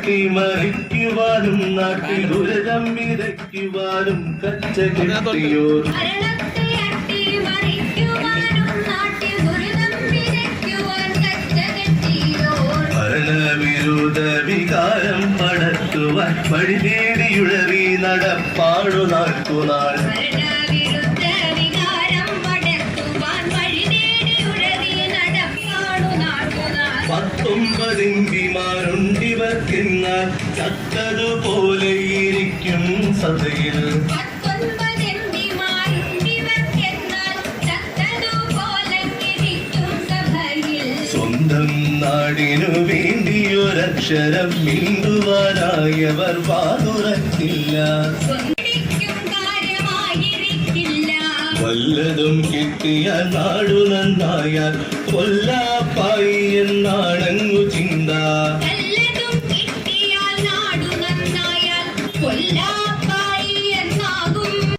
അട്ടിമറിക്കുവാനും നാട്ടിൽ ദുരിതം വിതയ്ക്കുവാനും കച്ച കെട്ടിയോർ ഭരണവിരുദ്ധ വികാരം പടത്തുവാൻ വഴി തേടിയുഴറി നടപ്പാടു നാൾക്കുനാൾ 19 എംപിമാരുണ്ടിവർക്കെന്നാൽ ചത്തതുപോലെയിരിക്കും സഭയിൽ സ്വന്തം നാടിനു വേണ്ടിയൊരക്ഷരം മിണ്ടുവാനായവർ വാതുറക്കില്ല വല്ലതും കിട്ടിയാൽ നാടു നന്നായാൽ കൊല്ലാപ്പായി എന്നാണങ്ങു ചിന്ത